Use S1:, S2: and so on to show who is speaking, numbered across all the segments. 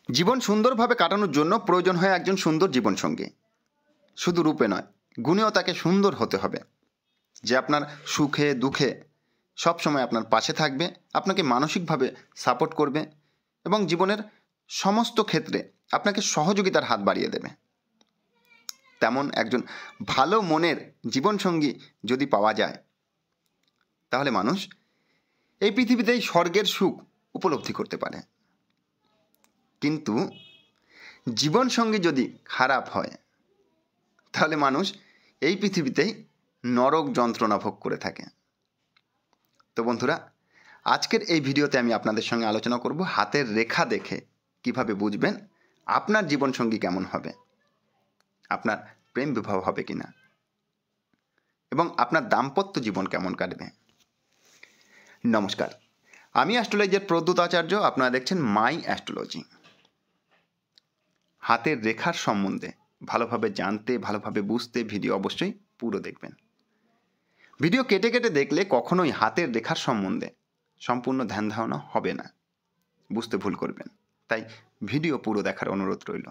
S1: জীবন সুন্দরভাবে কাটানোর জন্য প্রয়োজন হয় একজন সুন্দর জীবনসঙ্গী। শুধু রূপে নয়, গুণেও তাকে সুন্দর হতে হবে, যে আপনার সুখে দুঃখে সবসময় আপনার পাশে থাকবে, আপনাকে মানসিকভাবে সাপোর্ট করবে এবং জীবনের সমস্ত ক্ষেত্রে আপনাকে সহযোগিতার হাত বাড়িয়ে দেবে। তেমন একজন ভালো মনের জীবনসঙ্গী যদি পাওয়া যায়, তাহলে মানুষ এই পৃথিবীতেই স্বর্গের সুখ উপলব্ধি করতে পারে। কিন্তু জীবনসঙ্গী যদি খারাপ হয়, তাহলে মানুষ এই পৃথিবীতেই নরক যন্ত্রণা ভোগ করে থাকে। তো বন্ধুরা, আজকের এই ভিডিওতে আমি আপনাদের সঙ্গে আলোচনা করব হাতের রেখা দেখে কিভাবে বুঝবেন আপনার জীবনসঙ্গী কেমন হবে, আপনার প্রেম বিবাহ হবে কিনা, এবং আপনার দাম্পত্য জীবন কেমন কাটবে। নমস্কার, আমি অ্যাস্ট্রোলজার প্রদ্যুৎ আচার্য। আপনারা দেখছেন মাই অ্যাস্ট্রোলজি। হাতের রেখার সম্বন্ধে ভালোভাবে জানতে, ভালোভাবে বুঝতে ভিডিও অবশ্যই পুরো দেখবেন। ভিডিও কেটে কেটে দেখলে কখনোই হাতের রেখার সম্বন্ধে সম্পূর্ণ ধ্যান ধারণা হবে না, বুঝতে ভুল করবেন। তাই ভিডিও পুরো দেখার অনুরোধ রইল।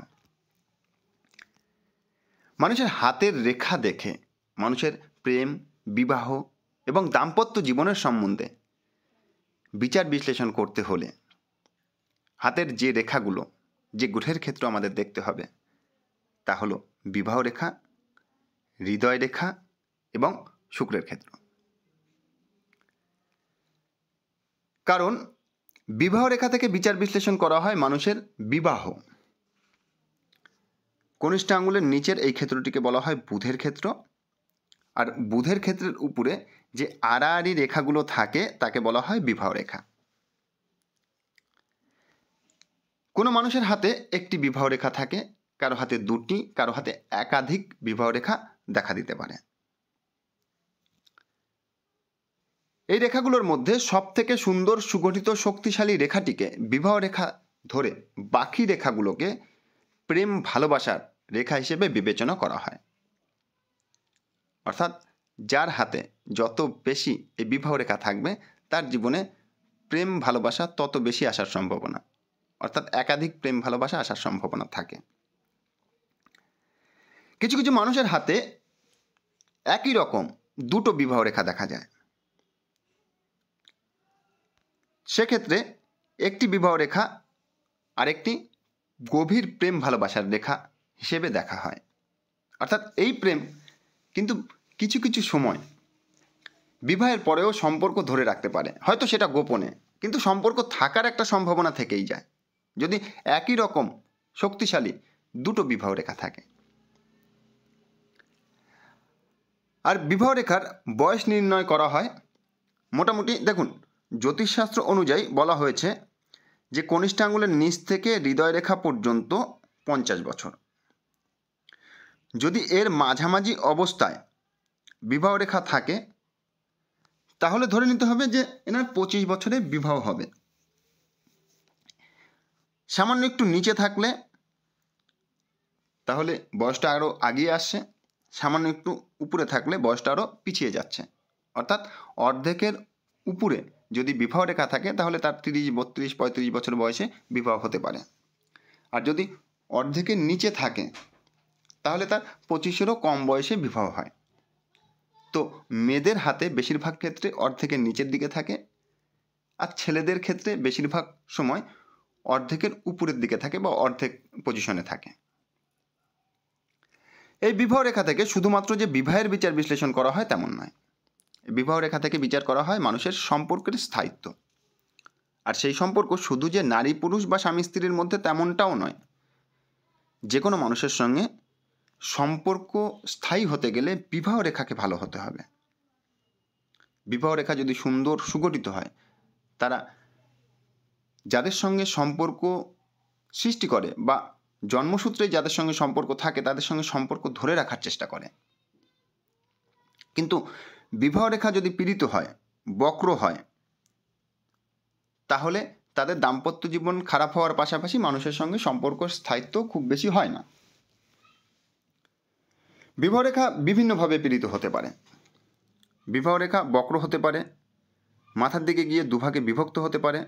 S1: মানুষের হাতের রেখা দেখে মানুষের প্রেম, বিবাহ এবং দাম্পত্য জীবনের সম্বন্ধে বিচার বিশ্লেষণ করতে হলে হাতের যে রেখাগুলো, যে গ্রহের ক্ষেত্র আমাদের দেখতে হবে, তা হলো বিবাহ রেখা, হৃদয় রেখা এবং শুক্রের ক্ষেত্র। কারণ বিবাহ রেখা থেকে বিচার বিশ্লেষণ করা হয় মানুষের বিবাহ। কনিষ্ঠ আঙুলের নিচের এই ক্ষেত্রটিকে বলা হয় বুধের ক্ষেত্র, আর বুধের ক্ষেত্রের উপরে যে আড়াআড়ি রেখাগুলো থাকে তাকে বলা হয় বিবাহ রেখা। কোনো মানুষের হাতে একটি বিবাহ রেখা থাকে, কারো হাতে দুটি, কারো হাতে একাধিক বিবাহ রেখা দেখা দিতে পারে। এই রেখাগুলোর মধ্যে সবথেকে সুন্দর, সুগঠিত, শক্তিশালী রেখাটিকে বিবাহ রেখা ধরে বাকি রেখাগুলোকে প্রেম ভালোবাসার রেখা হিসেবে বিবেচনা করা হয়। অর্থাৎ যার হাতে যত বেশি এই বিবাহ রেখা থাকবে, তার জীবনে প্রেম ভালোবাসা তত বেশি আসার সম্ভাবনা, অর্থাৎ একাধিক প্রেম ভালোবাসা আসার সম্ভাবনা থাকে। কিছু কিছু মানুষের হাতে একই রকম দুটো বিবাহ রেখা দেখা যায়। সেক্ষেত্রে একটি বিবাহ রেখা আরেকটি গভীর প্রেম ভালোবাসার রেখা হিসেবে দেখা হয়। অর্থাৎ এই প্রেম কিন্তু কিছু কিছু সময় বিবাহের পরেও সম্পর্ক ধরে রাখতে পারে, হয়তো সেটা গোপনে, কিন্তু সম্পর্ক থাকার একটা সম্ভাবনা থেকেই যায় যদি একই রকম শক্তিশালী দুটো বিবাহ রেখা থাকে। আর বিবাহ রেখার বয়স নির্ণয় করা হয় মোটামুটি, দেখুন, জ্যোতিষশাস্ত্র অনুযায়ী বলা হয়েছে যে কনিষ্ঠ আঙুলের নিচ থেকে হৃদয় রেখা পর্যন্ত 50 বছর। যদি এর মাঝামাঝি অবস্থায় বিবাহ রেখা থাকে, তাহলে ধরে নিতে হবে যে এনার 25 বছরে বিবাহ হবে। সামান্য একটু নিচে থাকলে তাহলে বয়সটা আরও আগিয়ে আসছে, সামান্য একটু উপরে থাকলে বয়সটা আরও পিছিয়ে যাচ্ছে। অর্থাৎ অর্ধেকের উপরে যদি বিবাহ রেখা থাকে, তাহলে তার 30, 32, 35 বছর বয়সে বিবাহ হতে পারে। আর যদি অর্ধেকের নিচে থাকে, তাহলে তার 25-এরও কম বয়সে বিবাহ হয়। তো মেয়েদের হাতে বেশিরভাগ ক্ষেত্রে অর্ধেকের নিচের দিকে থাকে, আর ছেলেদের ক্ষেত্রে বেশিরভাগ সময় অর্ধেকের উপরের দিকে থাকে বা অর্ধেক পজিশনে থাকে। এই বিবাহ রেখা থেকে শুধুমাত্র যে বিবাহের বিচার বিশ্লেষণ করা হয় তেমন নয়। বিবাহ রেখা থেকে বিচার করা হয় মানুষের সম্পর্কের স্থায়িত্ব। আর সেই সম্পর্ক শুধু যে নারী পুরুষ বা স্বামী স্ত্রীর মধ্যে তেমনটাও নয়। যে কোনো মানুষের সঙ্গে সম্পর্ক স্থায়ী হতে গেলে বিবাহ রেখাকে ভালো হতে হবে। বিবাহ রেখা যদি সুন্দর সুগঠিত হয়, তারা যাদের সঙ্গে সম্পর্ক সৃষ্টি করে বা জন্মসূত্রে যাদের সঙ্গে সম্পর্ক থাকে, তাদের সঙ্গে সম্পর্ক ধরে রাখার চেষ্টা করে। কিন্তু বিবাহ রেখা যদি পীড়িত হয়, বক্র হয়, তাহলে তাদের দাম্পত্য জীবন খারাপ হওয়ার পাশাপাশি মানুষের সঙ্গে সম্পর্ক স্থায়িত্ব খুব বেশি হয় না। বিবাহ রেখা বিভিন্নভাবে পীড়িত হতে পারে। বিবাহ রেখা বক্র হতে পারে, মাথার দিকে গিয়ে দুভাগে বিভক্ত হতে পারে।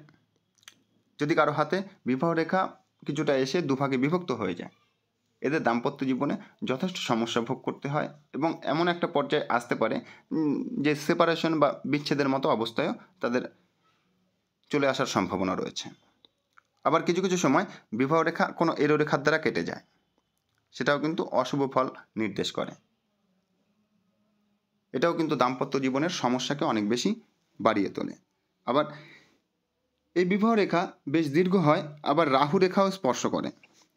S1: যদি কারো হাতে বিবাহ রেখা কিছুটা এসে দুভাগে বিভক্ত হয়ে যায়। এদের দাম্পত্য জীবনে যথেষ্ট সমস্যা ভোগ করতে হয় এবং এমন একটা পর্যায়ে আসতে পারে যে সেপারেশন বা বিচ্ছেদের মতো অবস্থায়ও তাদের চলে আসার সম্ভাবনা রয়েছে। আবার কিছু কিছু সময় বিবাহ রেখা কোনো এরোরেখার দ্বারা কেটে যায়, সেটাও কিন্তু অশুভ ফল নির্দেশ করে। এটাও কিন্তু দাম্পত্য জীবনের সমস্যাকে অনেক বেশি বাড়িয়ে তোলে। আবার এই বিবাহ রেখা বেশ দীর্ঘ হয়, আবার রাহু রেখাও স্পর্শ করে,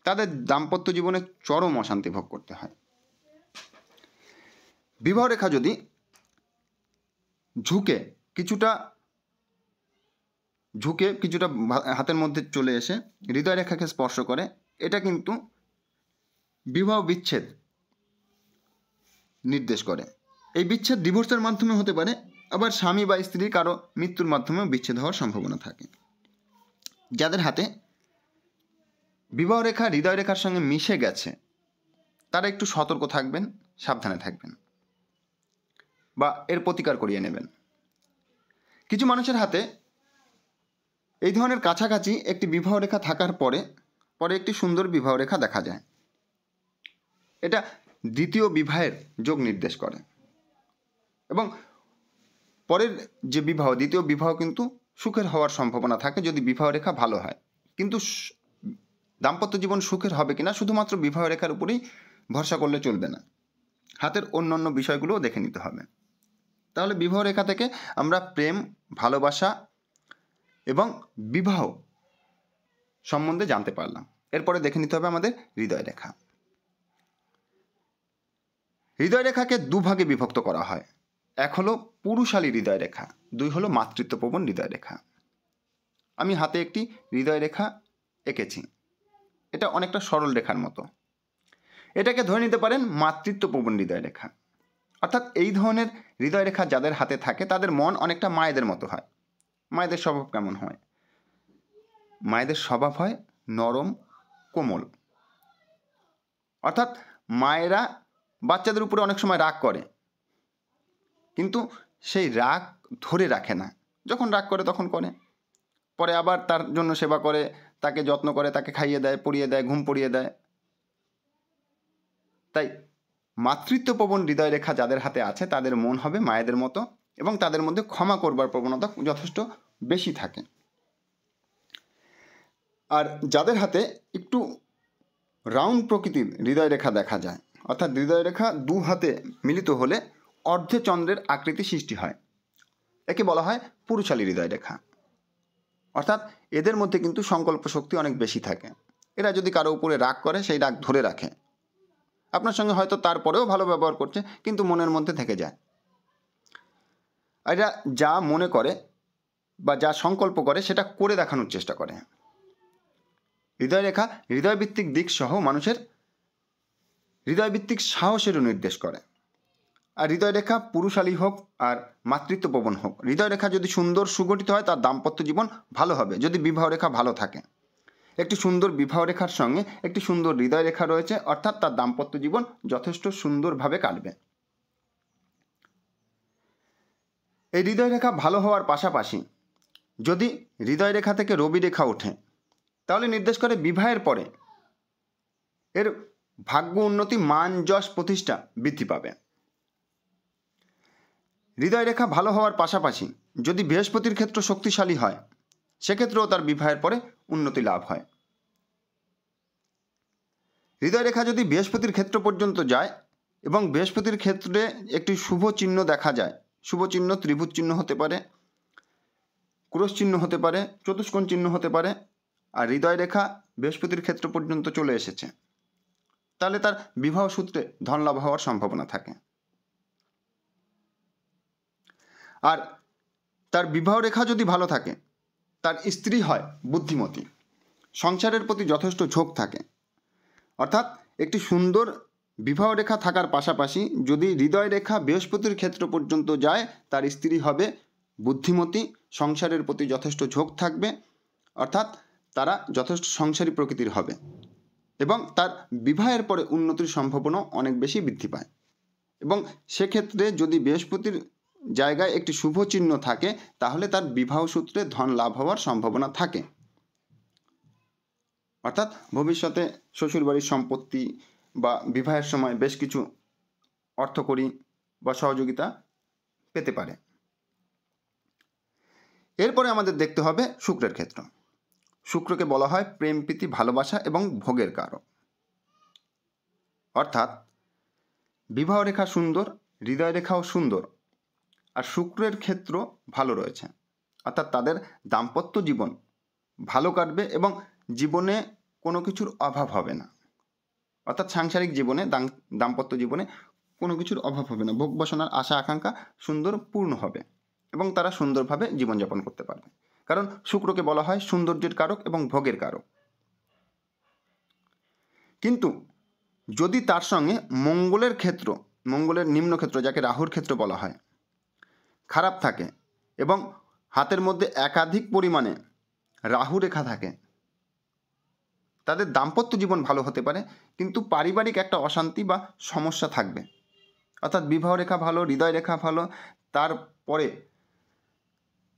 S1: তাদের দাম্পত্য জীবনে চরম অশান্তি ভোগ করতে হয়। বিবাহ রেখা যদি ঝুঁকে কিছুটা হাতের মধ্যে চলে এসে হৃদয় রেখাকে স্পর্শ করে, এটা কিন্তু বিবাহ বিচ্ছেদ নির্দেশ করে। এই বিচ্ছেদ ডিভোর্সের মাধ্যমে হতে পারে, আবার স্বামী বা স্ত্রী কারো মৃত্যুর মাধ্যমেও বিচ্ছেদ হওয়ার সম্ভাবনা থাকে। যাদের হাতে বিবাহ রেখা হৃদয় রেখার সঙ্গে মিশে গেছে তারা একটু সতর্ক থাকবেন, সাবধানে থাকবেন বা এর প্রতিকার করিয়ে নেবেন। কিছু মানুষের হাতে এই ধরনের কাছাকাছি একটি বিবাহ রেখা থাকার পরে একটি সুন্দর বিবাহ রেখা দেখা যায়। এটা দ্বিতীয় বিবাহের যোগ নির্দেশ করে এবং পরের যে বিবাহ, দ্বিতীয় বিবাহ কিন্তু সুখের হওয়ার সম্ভাবনা থাকে যদি বিবাহ রেখা ভালো হয়। কিন্তু দাম্পত্য জীবন সুখের হবে কিনা শুধুমাত্র বিবাহ রেখার উপরেই ভরসা করলে চলবে না, হাতের অন্যান্য বিষয়গুলোও দেখে নিতে হবে। তাহলে বিবাহ রেখা থেকে আমরা প্রেম, ভালোবাসা এবং বিবাহ সম্বন্ধে জানতে পারলাম। এরপরে দেখে নিতে হবে আমাদের হৃদয় রেখা। হৃদয় রেখাকে দুভাগে বিভক্ত করা হয়। এক হলো পুরুষালী হৃদয় রেখা, দুই হলো মাতৃত্বপ্রবণ হৃদয় রেখা। আমি হাতে একটি হৃদয় রেখা এঁকেছি, এটা অনেকটা সরল রেখার মতো। এটাকে ধরে নিতে পারেন মাতৃত্বপ্রবণ হৃদয় রেখা। অর্থাৎ এই ধরনের হৃদয় রেখা যাদের হাতে থাকে তাদের মন অনেকটা মায়েদের মতো হয়। মায়েদের স্বভাব কেমন হয়? মায়েদের স্বভাব হয় নরম, কোমল। অর্থাৎ মায়েরা বাচ্চাদের উপরে অনেক সময় রাগ করে, কিন্তু সেই রাগ ধরে রাখে না। যখন রাগ করে তখন করে, পরে আবার তার জন্য সেবা করে, তাকে যত্ন করে, তাকে খাইয়ে দেয়, পরিয়ে দেয়, ঘুম পড়িয়ে দেয়। তাই মাতৃত্বপ্রবণ হৃদয় রেখা যাদের হাতে আছে তাদের মন হবে মায়েদের মতো এবং তাদের মধ্যে ক্ষমা করবার প্রবণতা যথেষ্ট বেশি থাকে। আর যাদের হাতে একটু রাউন্ড প্রকৃতির হৃদয় রেখা দেখা যায়, অর্থাৎ হৃদয় রেখা দু হাতে মিলিত হলে অর্ধচন্দ্রের আকৃতি সৃষ্টি হয়, একে বলা হয় পুরুষালী হৃদয় রেখা। অর্থাৎ এদের মধ্যে কিন্তু সংকল্প শক্তি অনেক বেশি থাকে। এরা যদি কারো উপরে রাগ করে সেই রাগ ধরে রাখে। আপনার সঙ্গে হয়তো তারপরেও ভালো ব্যবহার করছে, কিন্তু মনের মধ্যে থেকে যায়। এরা যা মনে করে বা যা সংকল্প করে সেটা করে দেখানোর চেষ্টা করে। হৃদয় রেখা হৃদয়ভিত্তিক দিক সহ মানুষের হৃদয়ভিত্তিক সাহসেরও নির্দেশ করে। আর হৃদয় রেখা পুরুষালী হোক আর মাতৃত্বপ্রবণ হোক, হৃদয় রেখা যদি সুন্দর সুগঠিত হয় তার দাম্পত্য জীবন ভালো হবে যদি বিবাহ রেখা ভালো থাকে। একটি সুন্দর বিবাহ রেখার সঙ্গে একটি সুন্দর হৃদয় রেখা রয়েছে, অর্থাৎ তার দাম্পত্য জীবন যথেষ্ট সুন্দরভাবে কাটবে। এই হৃদয় রেখা ভালো হওয়ার পাশাপাশি যদি হৃদয় রেখা থেকে রবি রেখা ওঠে তাহলে নির্দেশ করে বিবাহের পরে এর ভাগ্য উন্নতি, মান, যশ, প্রতিষ্ঠা বৃদ্ধি পাবে। হৃদয় রেখা ভালো হওয়ার পাশাপাশি যদি বৃহস্পতির ক্ষেত্র শক্তিশালী হয় সেক্ষেত্রেও তার বিবাহের পরে উন্নতি লাভ হয়। হৃদয় রেখা যদি বৃহস্পতির ক্ষেত্র পর্যন্ত যায় এবং বৃহস্পতির ক্ষেত্রে একটি শুভ চিহ্ন দেখা যায়, শুভ চিহ্ন ত্রিভুজ চিহ্ন হতে পারে, ক্রস চিহ্ন হতে পারে, চতুষ্কোণ চিহ্ন হতে পারে, আর হৃদয় রেখা বৃহস্পতির ক্ষেত্র পর্যন্ত চলে এসেছে, তাহলে তার বিবাহ সূত্রে ধন লাভ হওয়ার সম্ভাবনা থাকে। আর তার বিবাহ রেখা যদি ভালো থাকে, তার স্ত্রী হয় বুদ্ধিমতী, সংসারের প্রতি যথেষ্ট ঝোঁক থাকে। অর্থাৎ একটি সুন্দর বিবাহ রেখা থাকার পাশাপাশি যদি হৃদয় রেখা বৃহস্পতির ক্ষেত্র পর্যন্ত যায় তার স্ত্রী হবে বুদ্ধিমতী, সংসারের প্রতি যথেষ্ট ঝোঁক থাকবে, অর্থাৎ তারা যথেষ্ট সংসারী প্রকৃতির হবে এবং তার বিবাহের পরে উন্নতির সম্ভাবনা অনেক বেশি বৃদ্ধি পায়। এবং সেক্ষেত্রে যদি বৃহস্পতির জায়গায় একটি শুভ চিহ্ন থাকে তাহলে তার বিবাহ সূত্রে ধন লাভ হওয়ার সম্ভাবনা থাকে। অর্থাৎ ভবিষ্যতে শ্বশুরবাড়ির সম্পত্তি বা বিবাহের সময় বেশ কিছু অর্থকড়ি বা সহযোগিতা পেতে পারে। এরপরে আমাদের দেখতে হবে শুক্রের ক্ষেত্র। শুক্রকে বলা হয় প্রেম প্রীতি ভালোবাসা এবং ভোগের কারক। অর্থাৎ বিবাহ রেখা সুন্দর, হৃদয় রেখাও সুন্দর, আর শুক্রের ক্ষেত্র ভালো রয়েছে। অর্থাৎ তাদের দাম্পত্য জীবন ভালো কাটবে এবং জীবনে কোনো কিছুর অভাব হবে না। অর্থাৎ সাংসারিক জীবনে দাম্পত্য জীবনে কোনো কিছুর অভাব হবে না, ভোগ বাসনার আশা আকাঙ্ক্ষা সুন্দর পূর্ণ হবে এবং তারা সুন্দরভাবে জীবনযাপন করতে পারবে। কারণ শুক্রকে বলা হয় সৌন্দর্যের কারক এবং ভোগের কারক। কিন্তু যদি তার সঙ্গে মঙ্গলের ক্ষেত্র, মঙ্গলের নিম্ন ক্ষেত্র যাকে রাহুর ক্ষেত্র বলা হয়, খারাপ থাকে এবং হাতের মধ্যে একাধিক পরিমাণে রাহু রেখা থাকে, তাদের দাম্পত্য জীবন ভালো হতে পারে কিন্তু পারিবারিক একটা অশান্তি বা সমস্যা থাকবে। অর্থাৎ বিবাহ রেখা ভালো, হৃদয় রেখা ভালো, তারপরে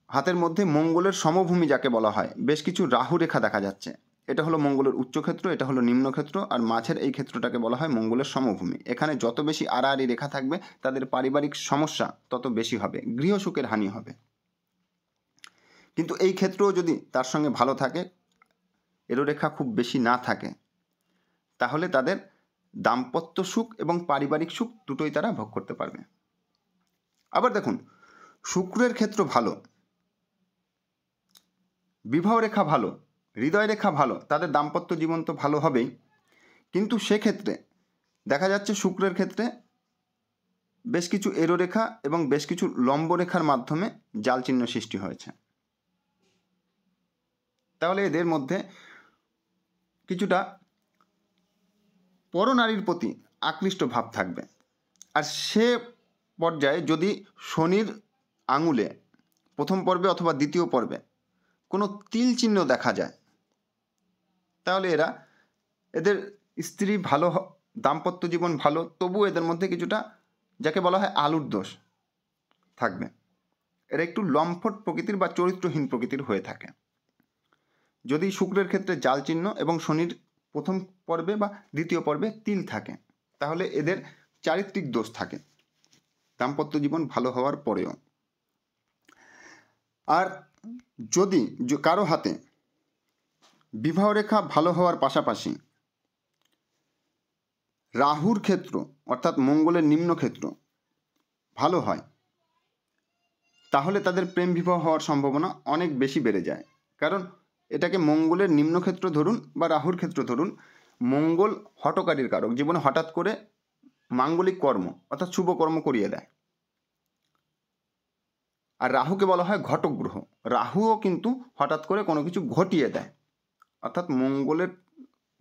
S1: হাতের মধ্যে মঙ্গলের সমভূমি যাকে বলা হয়, বেশ কিছু রাহু রেখা দেখা যাচ্ছে। এটা হলো মঙ্গলের উচ্চক্ষেত্র, এটা হলো নিম্নক্ষেত্র, আর মাঝের এই ক্ষেত্রটাকে বলা হয় মঙ্গলের সমভূমি। এখানে যত বেশি আড়াআড়ি রেখা থাকবে তাদের পারিবারিক সমস্যা তত বেশি হবে, গৃহসুখের হানি হবে। কিন্তু এই ক্ষেত্রেও যদি তার সঙ্গে ভালো থাকে, এরও রেখা খুব বেশি না থাকে, তাহলে তাদের দাম্পত্য সুখ এবং পারিবারিক সুখ দুটোই তারা ভোগ করতে পারবে। আবার দেখুন, শুক্রের ক্ষেত্র ভালো, বিবাহ রেখা ভালো, হৃদয় রেখা ভালো, তাদের দাম্পত্য জীবন তো ভালো হবেই, কিন্তু সেক্ষেত্রে দেখা যাচ্ছে শুক্রের ক্ষেত্রে বেশ কিছু এরো রেখা এবং বেশ কিছু লম্ব রেখার মাধ্যমে জাল চিহ্ন সৃষ্টি হয়েছে। তাহলে এদের মধ্যে কিছুটা পরনারীর প্রতি আকৃষ্ট ভাব থাকবে। আর সে পর্যায়ে যদি শনির আঙুলে প্রথম পর্বে অথবা দ্বিতীয় পর্বে কোনো তিল চিহ্ন দেখা যায়, তাহলে এদের স্ত্রী ভালো, দাম্পত্য জীবন ভালো, তবু এদের মধ্যে কিছুটা যাকে বলা হয় আলুর দোষ থাকবে। এরা একটু লম্পট প্রকৃতির বা চরিত্রহীন প্রকৃতির হয়ে থাকে। যদি শুক্রের ক্ষেত্রে জাল চিহ্ন এবং শনির প্রথম পর্বে বা দ্বিতীয় পর্বে তিল থাকে, তাহলে এদের চারিত্রিক দোষ থাকে দাম্পত্য জীবন ভালো হওয়ার পরেও। আর যদি কারো হাতে বিবাহ রেখা ভালো হওয়ার পাশাপাশি রাহুর ক্ষেত্র অর্থাৎ মঙ্গলের নিম্ন ক্ষেত্র ভালো হয়, তাহলে তাদের প্রেম বিবাহ হওয়ার সম্ভাবনা অনেক বেশি বেড়ে যায়। কারণ এটাকে মঙ্গলের নিম্নক্ষেত্র ধরুন বা রাহুর ক্ষেত্র ধরুন, মঙ্গল হঠকারীর কারক, জীবনে হঠাৎ করে মাঙ্গলিক কর্ম অর্থাৎ শুভ কর্ম করিয়ে দেয়। আর রাহুকে বলা হয় ঘটক গ্রহ, রাহুও কিন্তু হঠাৎ করে কোনো কিছু ঘটিয়ে দেয়। অর্থাৎ মঙ্গলের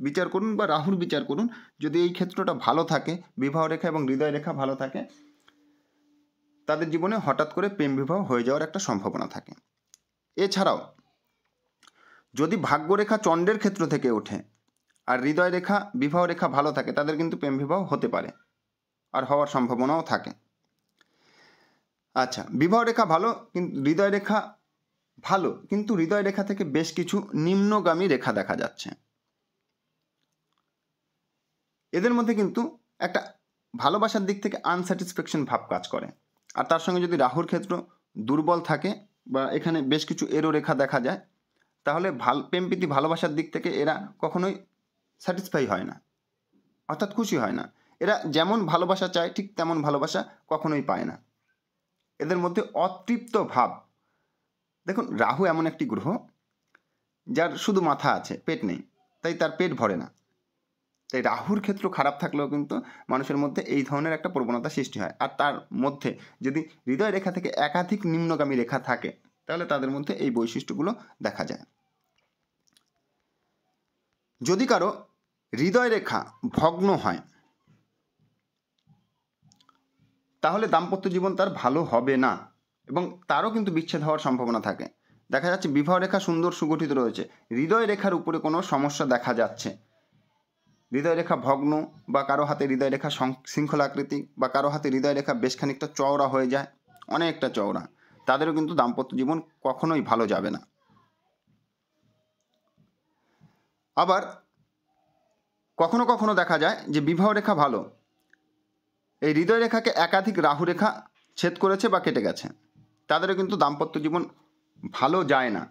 S1: বিচার করুন বা রাহুর বিচার করুন, যদি এই ক্ষেত্রটা ভালো থাকে, বিবাহ রেখা এবং হৃদয় রেখা ভালো থাকে, তাদের জীবনে হঠাৎ করে প্রেম বিবাহ হয়ে যাওয়ার একটা সম্ভাবনা থাকে। এছাড়াও যদি ভাগ্যরেখা চন্দ্রের ক্ষেত্র থেকে ওঠে আর হৃদয় রেখা বিবাহ রেখা ভালো থাকে, তাদের কিন্তু প্রেম বিবাহ হতে পারে আর হওয়ার সম্ভাবনাও থাকে। আচ্ছা, বিবাহ রেখা ভালো কিন্তু হৃদয় রেখা ভালো, কিন্তু হৃদয় রেখা থেকে বেশ কিছু নিম্নগামী রেখা দেখা যাচ্ছে। এদের মধ্যে কিন্তু একটা ভালোবাসার দিক থেকে আনস্যাটিসফ্যাকশন ভাব কাজ করে। আর তার সঙ্গে যদি রাহুর ক্ষেত্র দুর্বল থাকে বা এখানে বেশ কিছু এরো রেখা দেখা যায়, তাহলে প্রেম প্রীতি ভালোবাসার দিক থেকে এরা কখনোই স্যাটিসফাই হয় না, অর্থাৎ খুশি হয় না। এরা যেমন ভালোবাসা চায় ঠিক তেমন ভালোবাসা কখনোই পায় না। এদের মধ্যে অতৃপ্ত ভাব। দেখুন, রাহু এমন একটি গ্রহ যার শুধু মাথা আছে, পেট নেই, তাই তার পেট ভরে না। তাই রাহুর ক্ষেত্র খারাপ থাকলেও কিন্তু মানুষের মধ্যে এই ধরনের একটা প্রবণতা সৃষ্টি হয়। আর তার মধ্যে যদি হৃদয় রেখা থেকে একাধিক নিম্নগামী রেখা থাকে, তাহলে তাদের মধ্যে এই বৈশিষ্ট্যগুলো দেখা যায়। যদি কারো হৃদয় রেখা ভগ্ন হয়, তাহলে দাম্পত্য জীবন তার ভালো হবে না এবং তারও কিন্তু বিচ্ছেদ হওয়ার সম্ভাবনা থাকে। দেখা যাচ্ছে বিবাহ রেখা সুন্দর সুগঠিত রয়েছে, হৃদয় রেখার উপরে কোনো সমস্যা দেখা যাচ্ছে, হৃদয় রেখা ভগ্ন বা কারো হাতে হৃদয় রেখা শৃঙ্খলা আকৃতি বা কারো হাতে হৃদয় রেখা বেশ খানিকটা চওড়া হয়ে যায়, অনেকটা চওড়া, তাদেরও কিন্তু দাম্পত্য জীবন কখনোই ভালো যাবে না। আবার কখনো কখনো দেখা যায় যে বিবাহ রেখা ভালো, এই হৃদয় রেখাকে একাধিক রাহু রেখা ছেদ করেছে বা কেটে গেছে, তাদেরও কিন্তু দাম্পত্য জীবন ভালো যায় না।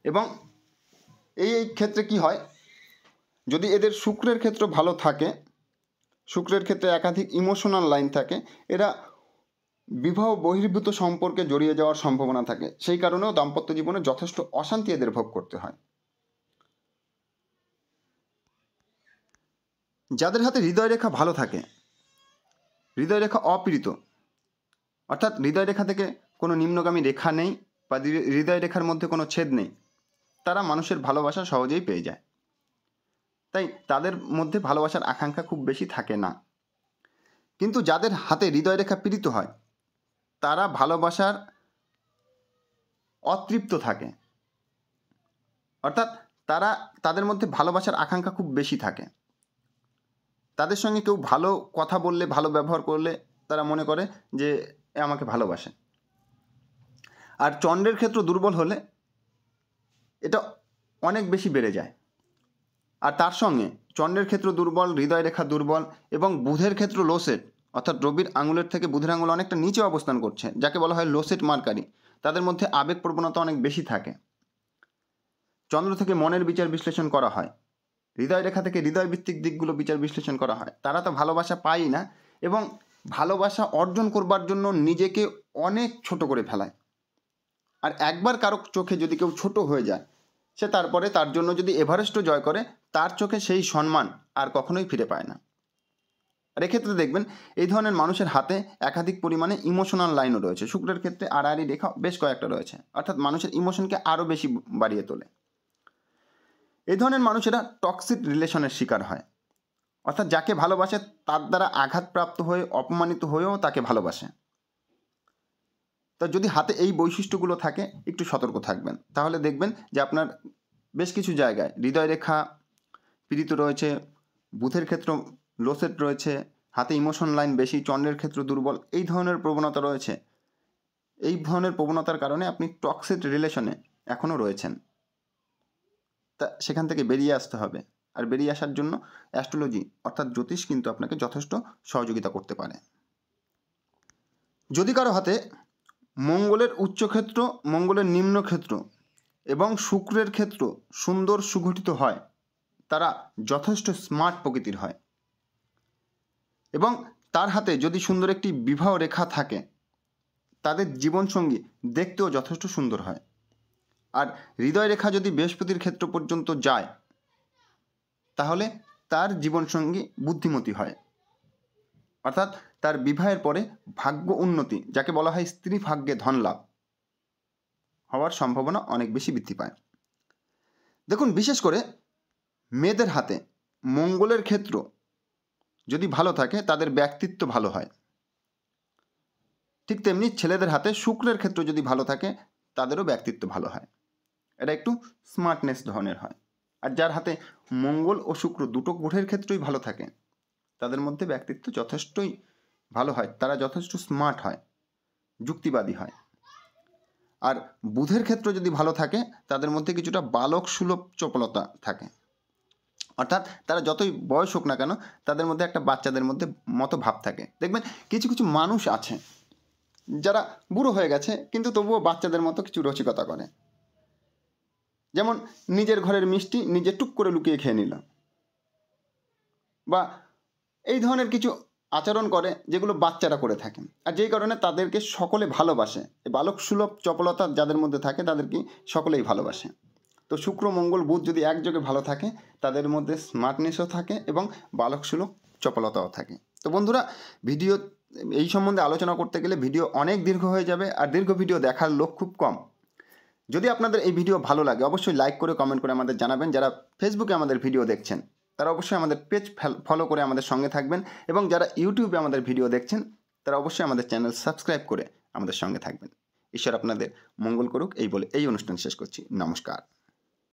S1: এবং এই ক্ষেত্রে কি হয়, যদি এদের শুক্রের ক্ষেত্র ভালো থাকে, শুক্রের ক্ষেত্রে একাধিক ইমোশনাল লাইন থাকে, এরা বিবাহ বহির্ভূত সম্পর্কে জড়িয়ে যাওয়ার সম্ভাবনা থাকে। সেই কারণেও দাম্পত্য জীবনে যথেষ্ট অশান্তি এদের ভোগ করতে হয়। যাদের হাতে হৃদয় রেখা ভালো থাকে, হৃদয় রেখা অপীড়িত, অর্থাৎ হৃদয় রেখা থেকে কোনো নিম্নগামী রেখা নেই বা হৃদয় রেখার মধ্যে কোনো ছেদ নেই, তারা মানুষের ভালোবাসা সহজেই পেয়ে যায়। তাই তাদের মধ্যে ভালোবাসার আকাঙ্ক্ষা খুব বেশি থাকে না। কিন্তু যাদের হাতে হৃদয় রেখা পীড়িত হয়, তারা ভালোবাসার অতৃপ্ত থাকে, অর্থাৎ তাদের মধ্যে ভালোবাসার আকাঙ্ক্ষা খুব বেশি থাকে। তাদের সঙ্গে কেউ ভালো কথা বললে, ভালো ব্যবহার করলে তারা মনে করে যে এ আমাকে ভালোবাসে। আর চন্দ্রের ক্ষেত্র দুর্বল হলে এটা অনেক বেশি বেড়ে যায়। আর তার সঙ্গে চন্দ্রের ক্ষেত্র দুর্বল, হৃদয় রেখা দুর্বল এবং বুধের ক্ষেত্র লোসেট, অর্থাৎ রবির আঙুলের থেকে বুধের আঙুল অনেকটা নিচে অবস্থান করছে, যাকে বলা হয় লোসেট মার্কারি, তাদের মধ্যে আবেগ প্রবণতা অনেক বেশি থাকে। চন্দ্র থেকে মনের বিচার বিশ্লেষণ করা হয়, হৃদয় রেখা থেকে হৃদয় ভিত্তিক দিকগুলো বিচার বিশ্লেষণ করা হয়। তারা তো ভালোবাসা পায়ই না এবং ভালোবাসা অর্জন করবার জন্য নিজেকে অনেক ছোট করে ফেলায়। আর একবার কারো চোখে যদি কেউ ছোট হয়ে যায়, সে তারপরে তার জন্য যদি এভারেস্টও জয় করে, তার চোখে সেই সম্মান আর কখনোই ফিরে পায় না। আর এক্ষেত্রে দেখবেন এই ধরনের মানুষের হাতে একাধিক পরিমাণে ইমোশনাল লাইনও রয়েছে। শুক্রের ক্ষেত্রে আড়াআড়ি রেখা বেশ কয়েকটা রয়েছে, অর্থাৎ মানুষের ইমোশনকে আরও বেশি বাড়িয়ে তোলে। এই ধরনের মানুষেরা টক্সিক রিলেশনের শিকার হয়, অর্থাৎ যাকে ভালোবাসে তার দ্বারা আঘাতপ্রাপ্ত হয়ে, অপমানিত হয়েও তাকে ভালোবাসে। তা যদি হাতে এই বৈশিষ্ট্যগুলো থাকে, একটু সতর্ক থাকবেন, তাহলে দেখবেন যে আপনার বেশ কিছু জায়গায় হৃদয় রেখা পীড়িত রয়েছে, বুধের ক্ষেত্র লোসেট রয়েছে, হাতে ইমোশন লাইন বেশি, চন্দ্রের ক্ষেত্র দুর্বল, এই ধরনের প্রবণতা রয়েছে। এই ধরনের প্রবণতার কারণে আপনি টক্সিক রিলেশনে এখনও রয়েছেন। তা সেখান থেকে বেরিয়ে আসতে হবে। আর বেরিয়ে আসার জন্য অ্যাস্ট্রোলজি অর্থাৎ জ্যোতিষ কিন্তু আপনাকে যথেষ্ট সহযোগিতা করতে পারে। যদি কারো হাতে মঙ্গলের উচ্চক্ষেত্র, মঙ্গলের নিম্নক্ষেত্র এবং শুক্রের ক্ষেত্র সুন্দর সুগঠিত হয়, তারা যথেষ্ট স্মার্ট প্রকৃতির হয়। এবং তার হাতে যদি সুন্দর একটি বিবাহ রেখা থাকে, তাদের জীবনসঙ্গী দেখতেও যথেষ্ট সুন্দর হয়। আর হৃদয় রেখা যদি বৃহস্পতির ক্ষেত্র পর্যন্ত যায়, তাহলে তার জীবনসঙ্গী বুদ্ধিমতী হয়, অর্থাৎ তার বিবাহের পরে ভাগ্য উন্নতি, যাকে বলা হয় স্ত্রী ভাগ্যে ধন লাভ হওয়ার সম্ভাবনা অনেক বেশি বৃদ্ধি পায়। দেখুন, বিশেষ করে মেয়েদের হাতে মঙ্গলের ক্ষেত্র যদি ভালো থাকে, তাদের ব্যক্তিত্ব ভালো হয়। ঠিক তেমনি ছেলেদের হাতে শুক্রের ক্ষেত্র যদি ভালো থাকে, তাদেরও ব্যক্তিত্ব ভালো হয়। এটা একটু স্মার্টনেস ধরনের হয়। আর যার হাতে মঙ্গল ও শুক্র দুটো গ্রহের ক্ষেত্রেই ভালো থাকে, তাদের মধ্যে ব্যক্তিত্ব যথেষ্টই ভালো হয়, তারা যথেষ্ট স্মার্ট হয়, যুক্তিবাদী হয়। আর বুধের ক্ষেত্র যদি ভালো থাকে, তাদের মধ্যে কিছুটা বালক সুলভ চপলতা থাকে, অর্থাৎ তারা যতই বয়স হোক না কেন, তাদের মধ্যে একটা বাচ্চাদের মধ্যে মতো ভাব থাকে। দেখবেন কিছু কিছু মানুষ আছে যারা বুড়ো হয়ে গেছে, কিন্তু তবুও বাচ্চাদের মতো কিছু রসিকতা করে। যেমন নিজের ঘরের মিষ্টি নিজে টুক করে লুকিয়ে খেয়ে নিল, বা এই ধরনের কিছু আচরণ করে যেগুলো বাচ্চারা করে থাকে। আর যেই কারণে তাদেরকে সকলে ভালোবাসে। এই বালক সুলভ চপলতা যাদের মধ্যে থাকে, তাদেরকে সকলেই ভালোবাসে। তো শুক্র মঙ্গল বুধ যদি একযোগে ভালো থাকে, তাদের মধ্যে স্মার্টনেসও থাকে এবং বালক সুলভ চপলতাও থাকে। তো বন্ধুরা, ভিডিও এই সম্বন্ধে আলোচনা করতে গেলে ভিডিও অনেক দীর্ঘ হয়ে যাবে, আর দীর্ঘ ভিডিও দেখার লোক খুব কম। যদি আপনাদের এই ভিডিও ভালো লাগে, অবশ্যই লাইক করে কমেন্ট করে আমাদের জানাবেন। যারা ফেসবুকে আমাদের ভিডিও দেখছেন, তারা অবশ্যই আমাদের পেজ ফলো করে আমাদের সঙ্গে থাকবেন, এবং যারা ইউটিউবে আমাদের ভিডিও দেখছেন, তারা অবশ্যই আমাদের চ্যানেল সাবস্ক্রাইব করে আমাদের সঙ্গে থাকবেন। ঈশ্বর আপনাদের মঙ্গল করুক, এই বলে এই অনুষ্ঠান শেষ করছি। নমস্কার।